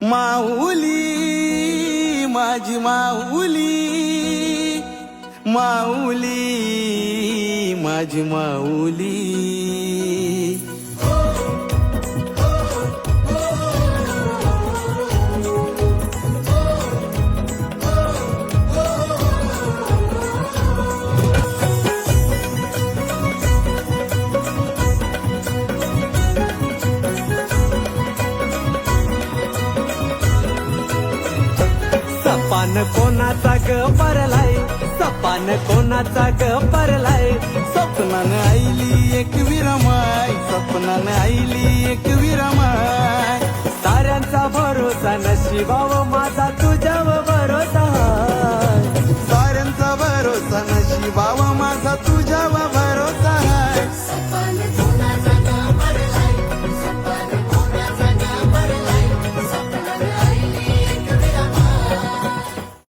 माऊली माझी माऊली, माऊली माझी माऊली. सपान कोणाचा ग परलाय, सपान कोणाचा ग परलाय. स्वप्नानं आईली एक विरमाय, स्वप्नानं आईली एक विरमाय. साऱ्यांचा भरोसा नशिबाव माझा तू